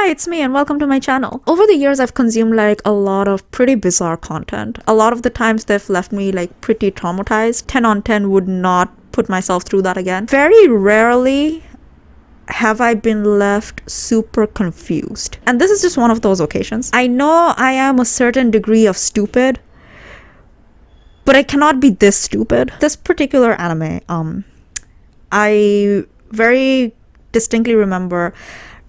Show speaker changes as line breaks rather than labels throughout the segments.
it's me and welcome to my channel. Over the years, I've consumed like a lot of pretty bizarre content. A lot of the times they've left me like pretty traumatized. 10 on 10 would not put myself through that again. Very rarely have I been left super confused. And this is just one of those occasions. I know I am a certain degree of stupid, but I cannot be this stupid. This particular anime, I very distinctly remember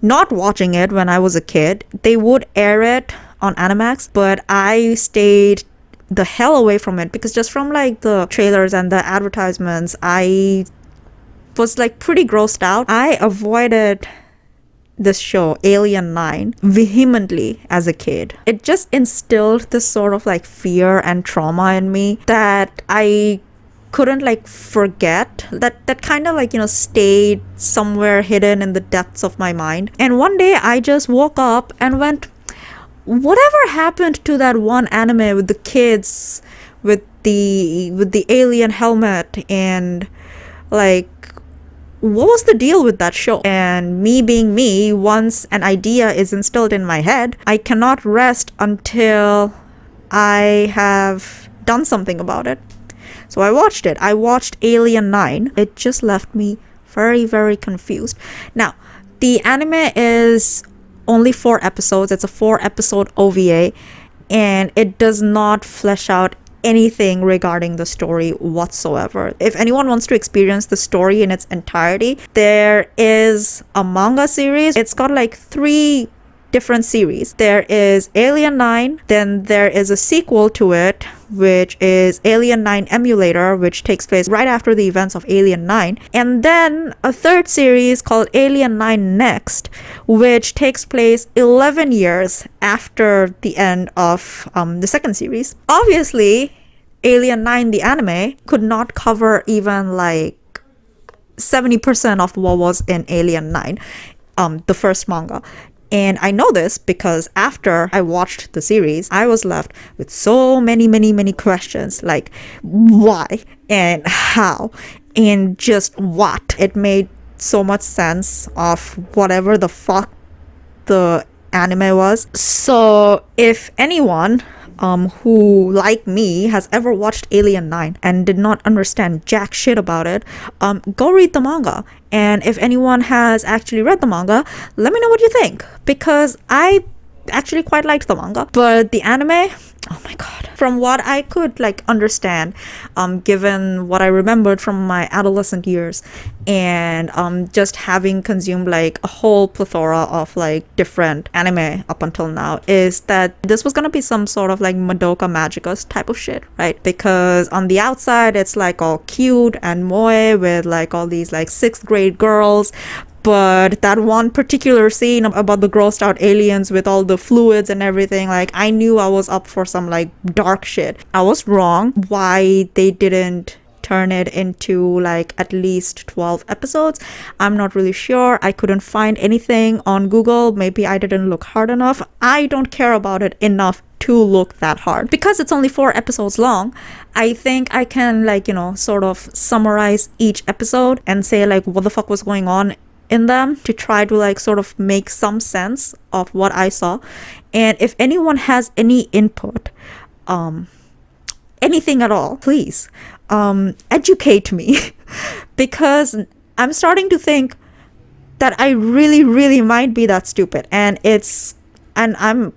not watching it when I was a kid. They would air it on Animax, but I stayed the hell away from it because just from like the trailers and the advertisements, I was like pretty grossed out. I avoided this show, Alien 9, vehemently as a kid. It just instilled this sort of like fear and trauma in me that I couldn't like forget, that kind of like, stayed somewhere hidden in the depths of my mind. And one day I just woke up and went, whatever happened to that one anime with the kids with the alien helmet, and like, what was the deal with that show? And me being me, once an idea is instilled in my head, I cannot rest until I have done something about it. So I watched it. I watched Alien 9. It just left me very, very confused. Now, the anime is only 4 episodes. It's a 4-episode OVA, and it does not flesh out anything regarding the story whatsoever. If anyone wants to experience the story in its entirety, there is a manga series. It's got like 3 different series. There is Alien 9, then there is a sequel to it, which is Alien 9 Emulator, which takes place right after the events of Alien 9, and then a 3rd series called Alien 9 Next, which takes place 11 years after the end of the 2nd series. Obviously, Alien 9, the anime, could not cover even like 70% of what was in Alien 9, the first manga. And I know this because after I watched the series, I was left with so many questions, like why and how and just what. It made so much sense of whatever the fuck the anime was. So if anyone who, like me, has ever watched Alien 9 and did not understand jack shit about it, go read the manga. And if anyone has actually read the manga, let me know what you think, because I actually quite liked the manga. But the anime, oh my god, from what I could like understand, given what I remembered from my adolescent years, and just having consumed like a whole plethora of like different anime up until now, is that this was gonna be some sort of like Madoka Magica type of shit, right? Because on the outside it's like all cute and moe with like all these like 6th grade girls, but that one particular scene about the grossed out aliens with all the fluids and everything, like I knew I was up for some like dark shit. I was wrong. Why they didn't turn it into like at least 12 episodes, I'm not really sure. I couldn't find anything on Google. Maybe I didn't look hard enough. I don't care about it enough to look that hard. Because it's only 4 episodes long, I think I can like, sort of summarize each episode and say like what the fuck was going on in them, to try to like sort of make some sense of what I saw. And if anyone has any input, anything at all, please educate me because I'm starting to think that I really might be that stupid, and I'm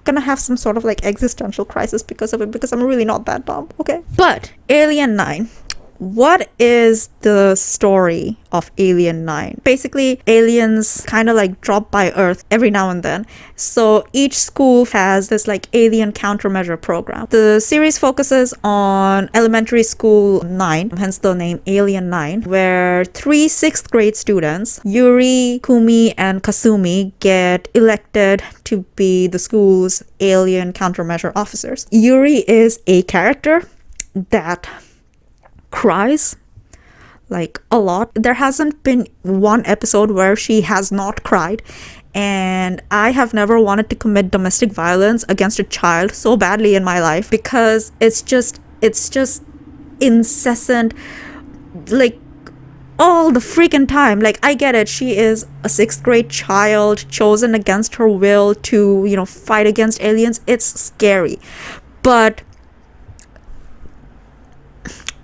gonna have some sort of like existential crisis because of it, because I'm really not that dumb, okay? But Alien 9, what is the story of Alien 9? Basically, aliens kind of like drop by Earth every now and then. So each school has this like alien countermeasure program. The series focuses on elementary school 9, hence the name Alien 9, where 3 6th grade students, Yuri, Kumi, and Kasumi, get elected to be the school's alien countermeasure officers. Yuri is a character that cries like a lot. There hasn't been one episode where she has not cried, and I have never wanted to commit domestic violence against a child so badly in my life, because it's just incessant like all the freaking time. Like, I get it, she is a 6th grade child chosen against her will to, you know, fight against aliens. It's scary, but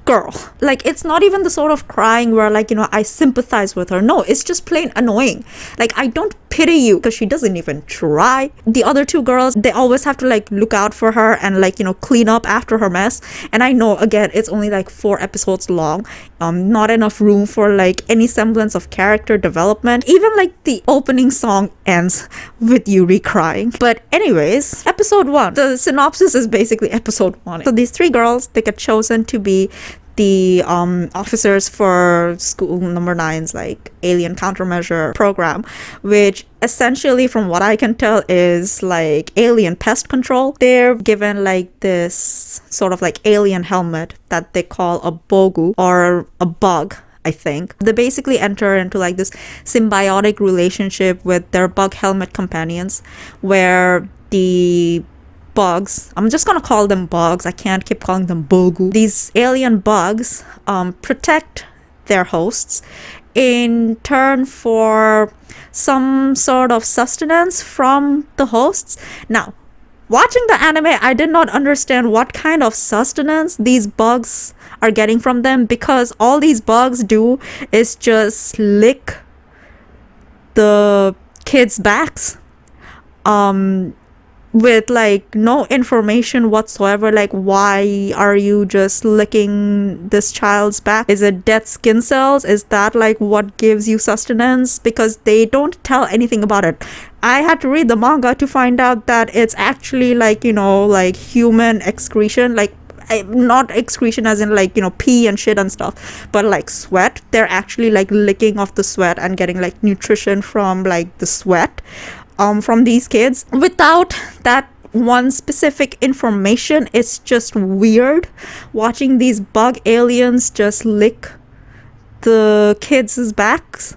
girl, like, it's not even the sort of crying where, like, you know, I sympathize with her. No, it's just plain annoying. Like, I don't pity you because she doesn't even try. The other 2 girls, they always have to like look out for her and, like, you know, clean up after her mess. And I know, again, it's only like 4 episodes long, not enough room for like any semblance of character development. Even like the opening song ends with Yuri crying. But anyways, episode 1, the synopsis is basically episode 1. So these 3 girls, they get chosen to be the officers for school number 9's like alien countermeasure program, which essentially, from what I can tell, is like alien pest control. They're given like this sort of like alien helmet that they call a bogu, or a bug, I think. They basically enter into like this symbiotic relationship with their bug helmet companions, where the bugs, I'm just gonna call them bugs, I can't keep calling them bogu. These alien bugs protect their hosts in turn for some sort of sustenance from the hosts. Now, watching the anime, I did not understand what kind of sustenance these bugs are getting from them, because all these bugs do is just lick the kids' backs with like no information whatsoever. Like, why are you just licking this child's back? Is it dead skin cells? Is that like what gives you sustenance? Because they don't tell anything about it. I had to read the manga to find out that it's actually like, you know, like human excretion, like not excretion as in like, you know, pee and shit and stuff, but like sweat. They're actually like licking off the sweat and getting like nutrition from like the sweat from these kids. Without that one specific information, it's just weird watching these bug aliens just lick the kids' backs.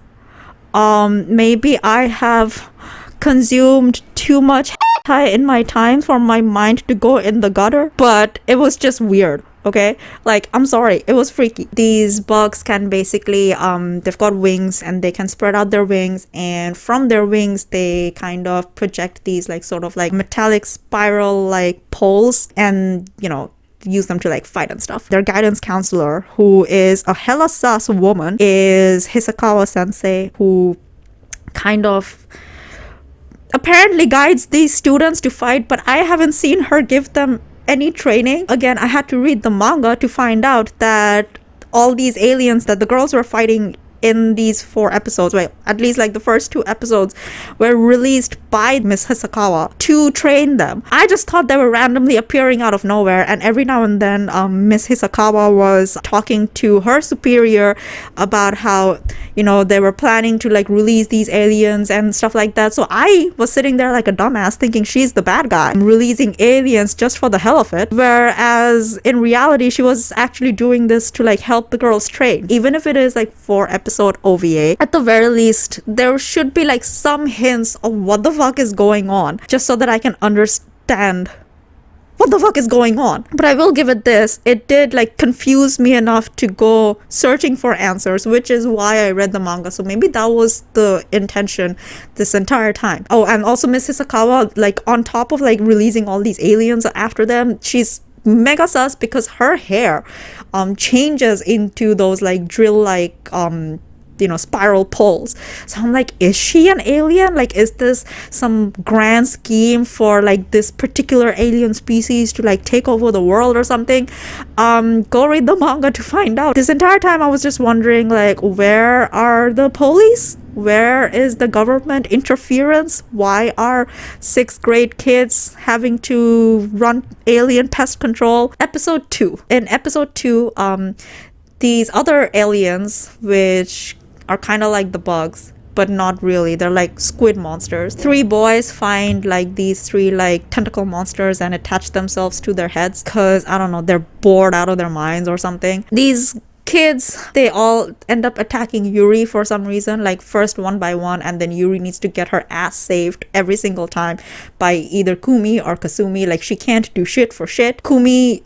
Maybe I have consumed too much in my time for my mind to go in the gutter, but it was just weird. Okay, like, I'm sorry, it was freaky. These bugs can basically they've got wings, and they can spread out their wings, and from their wings they kind of project these like sort of like metallic spiral like poles, and, you know, use them to like fight and stuff. Their guidance counselor, who is a hella sus woman, is Hisakawa sensei, who kind of apparently guides these students to fight, but I haven't seen her give them any training. Again, I had to read the manga to find out that all these aliens that the girls were fighting in these 4 episodes, well, at least like the first 2 episodes, were released by Miss Hisakawa to train them. I just thought they were randomly appearing out of nowhere, and every now and then Miss Hisakawa was talking to her superior about how, you know, they were planning to like release these aliens and stuff like that. So I was sitting there like a dumbass thinking she's the bad guy releasing aliens just for the hell of it, whereas in reality she was actually doing this to like help the girls train. Even if it is like 4 episode OVA, at the very least there should be like some hints of what the fuck is going on, just so that I can understand what the fuck is going on. But I will give it this, it did like confuse me enough to go searching for answers, which is why I read the manga. So maybe that was the intention this entire time. Oh, and also Miss Hisakawa, like on top of like releasing all these aliens after them, she's mega sus because her hair changes into those like drill like you know, spiral poles. So I'm like, is she an alien? Like, is this some grand scheme for like this particular alien species to like take over the world or something? Go read the manga to find out. This entire time I was just wondering, like, where are the police? Where is the government interference? Why are 6th grade kids having to run alien pest control? Episode 2. In episode 2, these other aliens, which are kind of like the bugs, but not really, they're like squid monsters. 3 boys find like these 3 like tentacle monsters and attach themselves to their heads because, I don't know, they're bored out of their minds or something. These kids, they all end up attacking Yuri for some reason, like first one by one, and then Yuri needs to get her ass saved every single time by either Kumi or Kasumi. Like, she can't do shit for shit. Kumi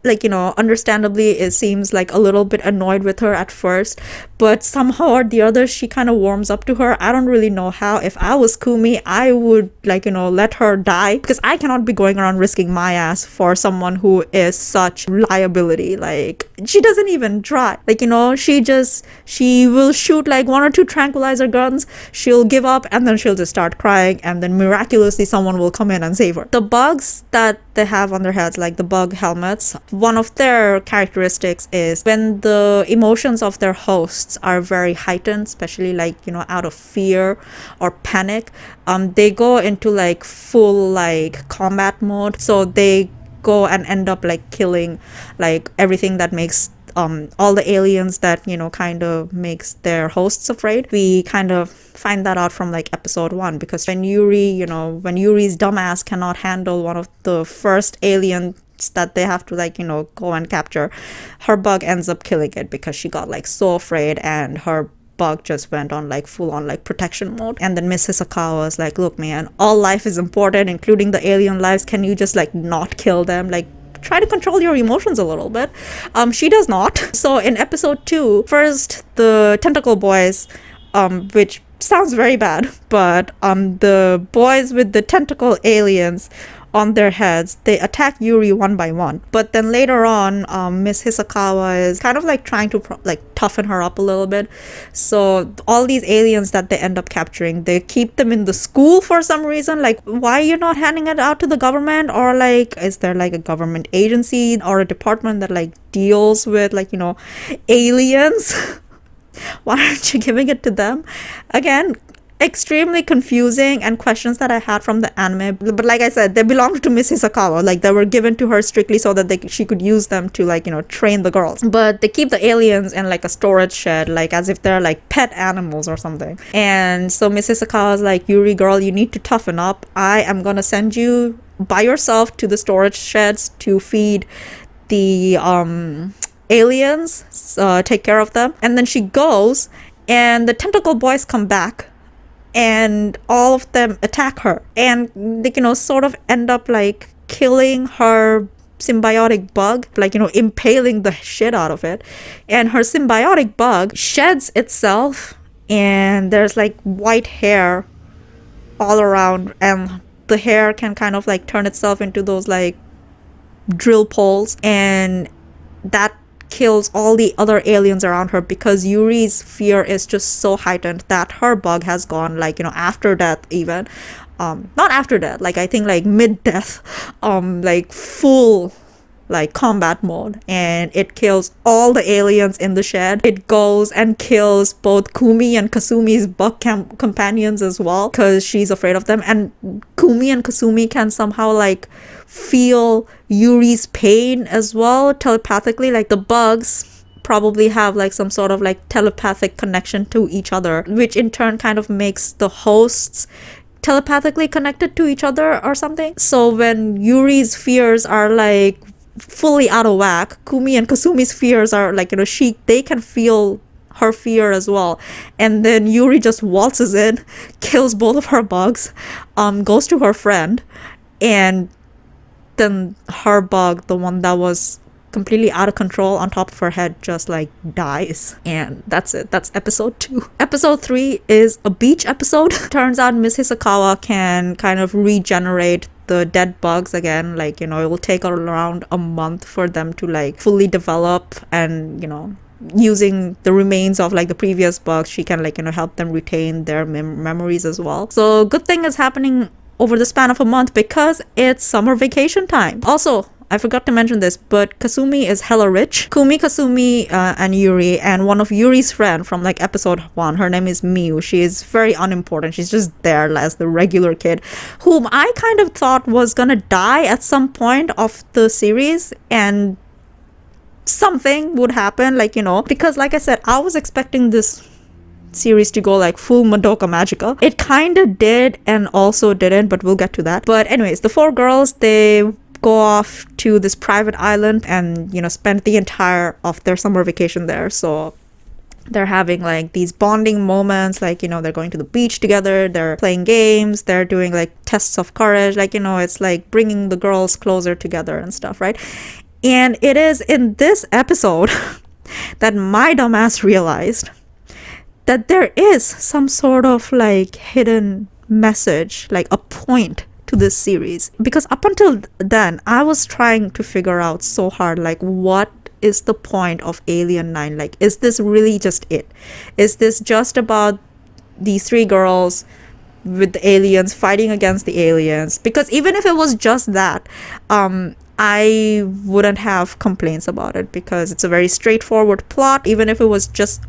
like, understandably, it seems like a little bit annoyed with her at first, but somehow or the other, she kind of warms up to her. I don't really know how. If I was Kumi, I would, like, let her die, because I cannot be going around risking my ass for someone who is such liability. Like, she doesn't even try. Like, she will shoot like one or two tranquilizer guns, she'll give up, and then she'll just start crying, and then miraculously someone will come in and save her. The bugs that they have on their heads, like the bug helmets, one of their characteristics is when the emotions of their hosts are very heightened, especially like, out of fear or panic, they go into like full like combat mode. So they go and end up like killing like everything that makes all the aliens that kind of makes their hosts afraid. We kind of find that out from like episode 1, because when Yuri's dumbass cannot handle one of the first aliens that they have to like go and capture, her bug ends up killing it because she got like so afraid, and her bug just went on like full on like protection mode. And then Miss Hisakawa was like, look man, all life is important, including the alien lives. Can you just like not kill them? Like, try to control your emotions a little bit. She does not. So in episode 2, first the tentacle boys, which sounds very bad, but the boys with the tentacle aliens on their heads, they attack Yuri one by one. But then later on, Miss Hisakawa is kind of like trying to toughen her up a little bit. So all these aliens that they end up capturing, they keep them in the school for some reason. Like, why are you not handing it out to the government? Or like, is there like a government agency or a department that like deals with like, aliens? Why aren't you giving it to them? Again, extremely confusing, and questions that I had from the anime. But like I said, they belonged to Miss Hisakawa. Like, they were given to her strictly so that she could use them to like train the girls. But they keep the aliens in like a storage shed, like as if they're like pet animals or something. And so Miss Hisakawa is like, Yuri girl, you need to toughen up. I am gonna send you by yourself to the storage sheds to feed the aliens, take care of them. And then she goes, and the tentacle boys come back, and all of them attack her, and they sort of end up like killing her symbiotic bug, like impaling the shit out of it. And her symbiotic bug sheds itself, and there's like white hair all around, and the hair can kind of like turn itself into those like drill poles, and that kills all the other aliens around her, because Yuri's fear is just so heightened that her bug has gone like after death, even not after death, like I think like mid-death, like full like combat mode, and it kills all the aliens in the shed. It goes and kills both Kumi and Kasumi's bug companions as well, because she's afraid of them. And Kumi and Kasumi can somehow like feel Yuri's pain as well telepathically. Like, the bugs probably have like some sort of like telepathic connection to each other, which in turn kind of makes the hosts telepathically connected to each other or something. So when Yuri's fears are like fully out of whack, Kumi and Kasumi's fears are like they can feel her fear as well. And then Yuri just waltzes in, kills both of her bugs, goes to her friend, and then her bug, the one that was completely out of control on top of her head, just like dies. And that's it. That's episode 2. Episode 3 is a beach episode. Turns out Miss Hisakawa can kind of regenerate the dead bugs again. Like, it will take around a month for them to like fully develop, and using the remains of like the previous bugs, she can like help them retain their memories as well. So good thing is happening over the span of a month, because it's summer vacation time. Also, I forgot to mention this, but Kasumi is hella rich. Kumi, Kasumi, and Yuri, and one of Yuri's friend from like episode 1, her name is Miu. She is very unimportant. She's just there as the regular kid, whom I kind of thought was gonna die at some point of the series, and something would happen, like, because like I said, I was expecting this series to go like full Madoka Magica. It kind of did and also didn't, but we'll get to that. But anyways, the 4 girls, they go off to this private island and spend the entire of their summer vacation there. So they're having like these bonding moments, like they're going to the beach together, they're playing games, they're doing like tests of courage, like it's like bringing the girls closer together and stuff, right? And it is in this episode that my dumbass realized that there is some sort of like hidden message, like a point to this series. Because up until then, I was trying to figure out so hard, like, what is the point of Alien 9? Like, is this really just it? Is this just about these three girls with the aliens fighting against the aliens? Because even if it was just that, I wouldn't have complaints about it, because it's a very straightforward plot. Even if it was just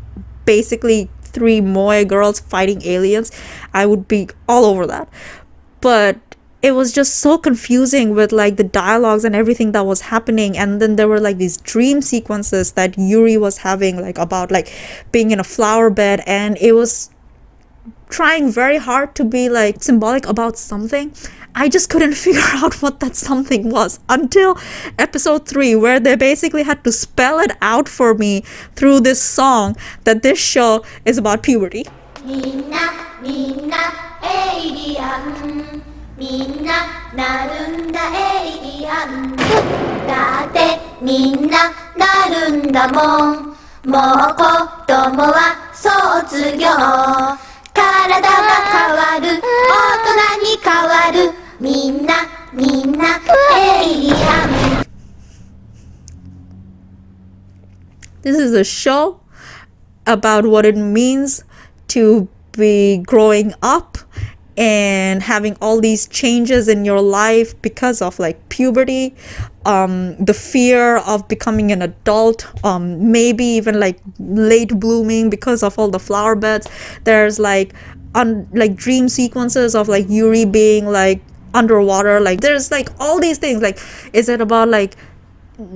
basically three moe girls fighting aliens, I would be all over that. But it was just so confusing with like the dialogues and everything that was happening. And then there were like these dream sequences that Yuri was having, like about like being in a flower bed, and it was trying very hard to be like symbolic about something. I just couldn't figure out what that something was until episode 3, where they basically had to spell it out for me through this song that this show is about puberty. Minna, minna, alien. Minna, narunda alien. Date, minna, narunda mon. Mou kotomo wa sotsugyo. 体が変わる、大人に変わる、みんなエイリアン。 This is a show about what it means to be growing up and having all these changes in your life because of like puberty, the fear of becoming an adult, maybe even like late blooming because of all the flower beds. There's like like dream sequences of like Yuri being like underwater. Like there's like all these things. Like, is it about like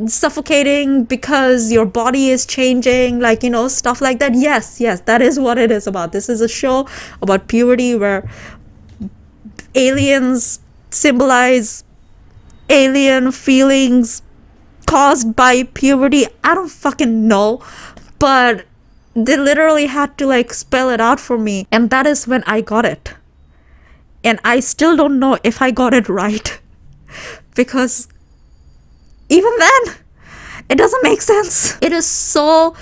suffocating because your body is changing, like, you know, stuff like that? Yes, that is what it is about. This is a show about puberty where aliens symbolize alien feelings caused by puberty. I don't fucking know, but they literally had to like spell it out for me, and that is when I got it. And I still don't know if I got it right, because even then it doesn't make sense. It is so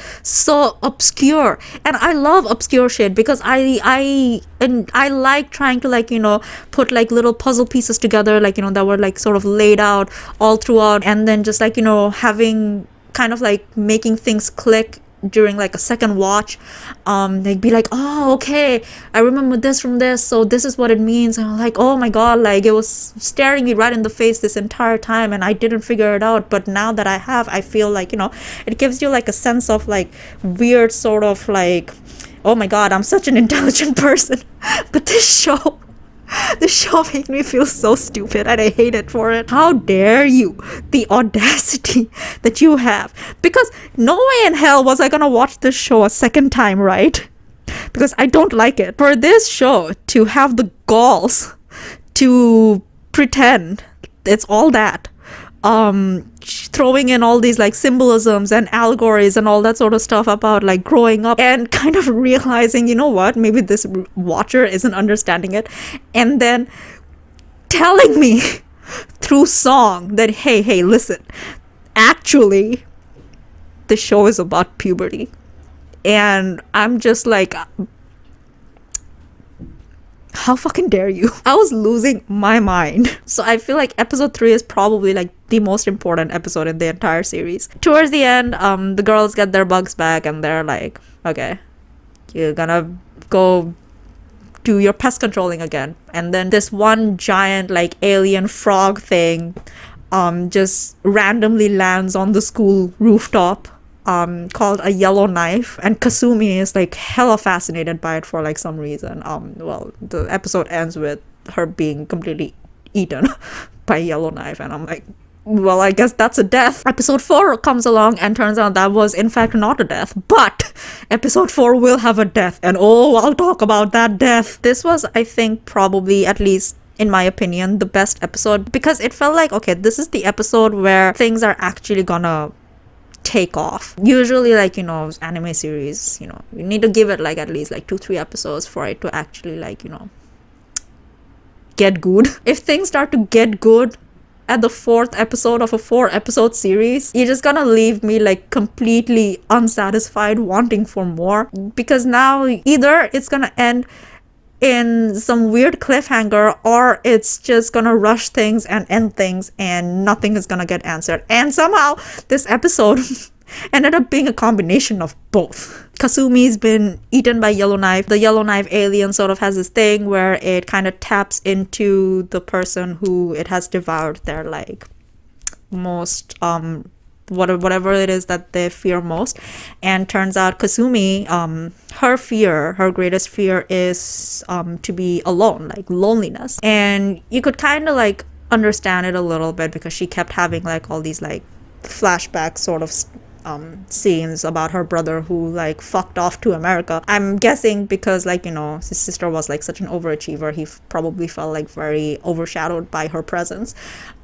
obscure, and I love obscure shit because I like trying to, like, you know, put like little puzzle pieces together, like, you know, that were like sort of laid out all throughout, and then just like, you know, having kind of like making things click during like a second watch. They'd be like, oh, okay, I remember this from this, so this is what it means. And I'm like, oh my god, like it was staring me right in the face this entire time and I didn't figure it out. But now that I have, I feel like, you know, it gives you like a sense of like weird sort of like, oh my god, I'm such an intelligent person. But this show made me feel so stupid, and I hate it for it. How dare you? The audacity that you have. Because no way in hell was I gonna watch this show a second time, right? Because I don't like it. For this show to have the galls to pretend it's all that, throwing in all these like symbolisms and allegories and all that sort of stuff about like growing up, and kind of realizing, you know what, maybe this watcher isn't understanding it, and then telling me through song that hey, listen, actually the show is about puberty. And I'm just like, how fucking dare you? I was losing my mind. So I feel like episode 3 is probably like the most important episode in the entire series. Towards the end, the girls get their bugs back and they're like, okay, you're gonna go do your pest controlling again. And then this one giant like alien frog thing just randomly lands on the school rooftop, called a yellow knife, and Kasumi is like hella fascinated by it for like some reason. Well, the episode ends with her being completely eaten by a yellow knife, and I'm like, well, I guess that's a death. Episode 4 comes along and turns out that was in fact not a death, but episode 4 will have a death, and oh, I'll talk about that death. This was, I think, probably, at least in my opinion, the best episode, because it felt like, okay, this is the episode where things are actually gonna take off. Usually, like, you know, anime series, you know, you need to give it like at least like 2-3 episodes for it to actually, like, you know, get good. If things start to get good at the 4th episode of a 4-episode series, you're just gonna leave me like completely unsatisfied, wanting for more, because now either it's gonna end in some weird cliffhanger, or it's just gonna rush things and end things and nothing is gonna get answered. And somehow this episode ended up being a combination of both. Kasumi's been eaten by Yellowknife. The Yellowknife alien sort of has this thing where it kind of taps into the person who it has devoured their like most whatever it is that they fear most. And turns out Kasumi, her greatest fear is to be alone, like loneliness. And you could kind of like understand it a little bit, because she kept having like all these like flashback sort of scenes about her brother who like fucked off to America. I'm guessing because like, you know, his sister was like such an overachiever, he probably felt like very overshadowed by her presence.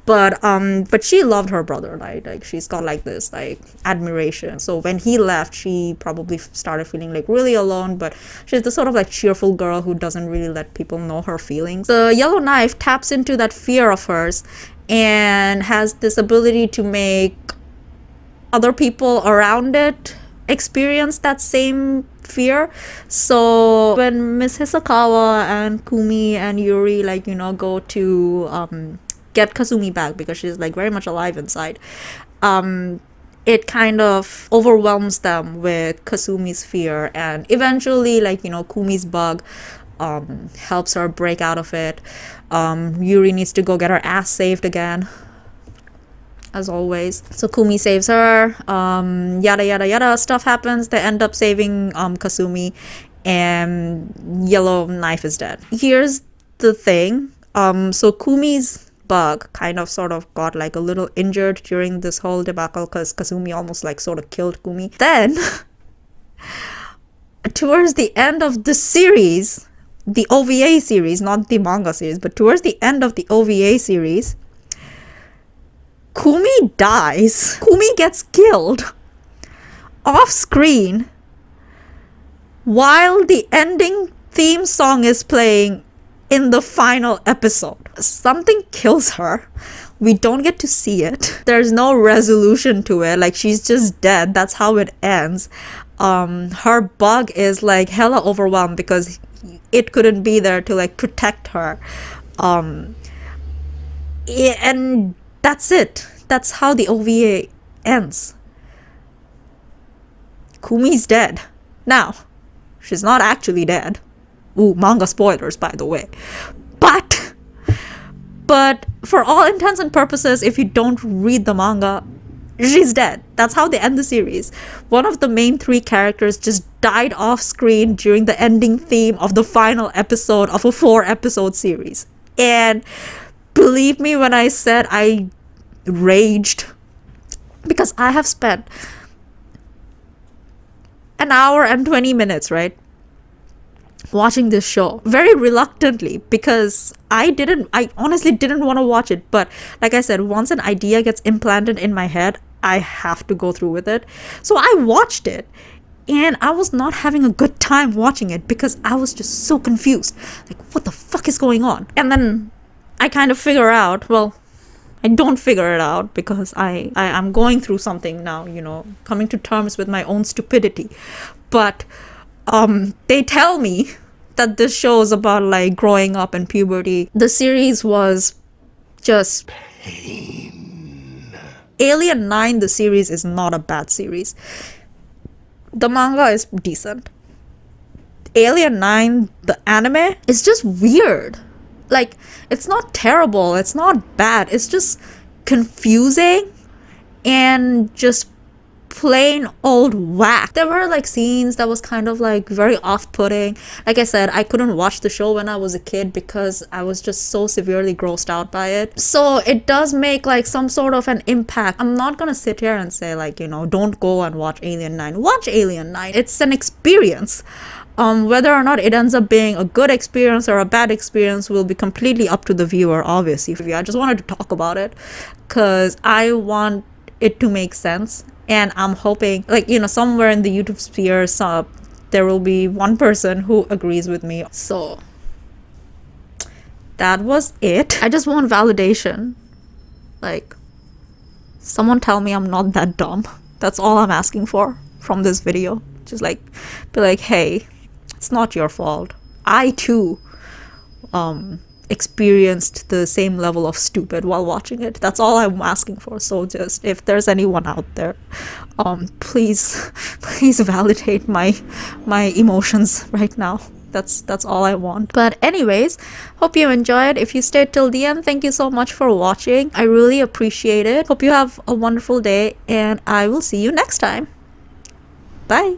But she loved her brother, right? Like she's got like this like admiration. So when he left, she probably started feeling like really alone, but she's the sort of like cheerful girl who doesn't really let people know her feelings. The Yellowknife taps into that fear of hers and has this ability to make other people around it experience that same fear. So when Miss Hisakawa and Kumi and Yuri like, you know, go to get Kasumi back because she's like very much alive inside, it kind of overwhelms them with Kasumi's fear, and eventually like, you know, Kumi's bug helps her break out of it. Yuri needs to go get her ass saved again, as always. So Kumi saves her, yada yada yada stuff happens. They end up saving Kasumi, and Yellowknife is dead. Here's the thing, so Kumi's bug kind of sort of got like a little injured during this whole debacle because Kasumi almost like sort of killed Kumi. Then towards the end of the series, the OVA series, not the manga series, but towards the end of the OVA series, Kumi dies. Kumi gets killed off screen while the ending theme song is playing in the final episode. Something kills her. We don't get to see it. There's no resolution to it. Like, she's just dead. That's how it ends. Her bug is like hella overwhelmed because it couldn't be there to like protect her. And that's it. That's how the OVA ends. Kumi's dead. Now, she's not actually dead. Ooh, manga spoilers, by the way. But for all intents and purposes, if you don't read the manga, she's dead. That's how they end the series. One of the main 3 characters just died off screen during the ending theme of the final episode of a 4-episode series. And believe me when I said I raged, because I have spent an hour and 20 minutes, right, watching this show very reluctantly, because I honestly didn't want to watch it. But like I said, once an idea gets implanted in my head, I have to go through with it. So I watched it, and I was not having a good time watching it because I was just so confused. Like, what the fuck is going on? And then I kind of figure out, well, I don't figure it out because I'm going through something now, you know, coming to terms with my own stupidity. But they tell me that this show is about like growing up and puberty. The series was just pain. Alien 9, the series, is not a bad series. The manga is decent. Alien 9, the anime, is just weird. Like, it's not terrible, it's not bad, it's just confusing and just plain old whack. There were like scenes that was kind of like very off-putting. Like I said, I couldn't watch the show when I was a kid because I was just so severely grossed out by it. So it does make like some sort of an impact. I'm not gonna sit here and say like, you know, don't go and watch Alien 9. Watch Alien 9. It's an experience. Whether or not it ends up being a good experience or a bad experience will be completely up to the viewer, obviously. I just wanted to talk about it because I want it to make sense. And I'm hoping, like, you know, somewhere in the YouTube sphere, there will be one person who agrees with me. So, that was it. I just want validation Like, someone tell me I'm not that dumb. That's all I'm asking for from this video. Just like, be like, hey, it's not your fault. I too experienced the same level of stupid while watching it. That's all I'm asking for. So just, if there's anyone out there, please please validate my emotions right now. That's all I want. But anyways, hope you enjoyed. If you stayed till the end, thank you so much for watching. I really appreciate it. Hope you have a wonderful day, and I will see you next time. Bye.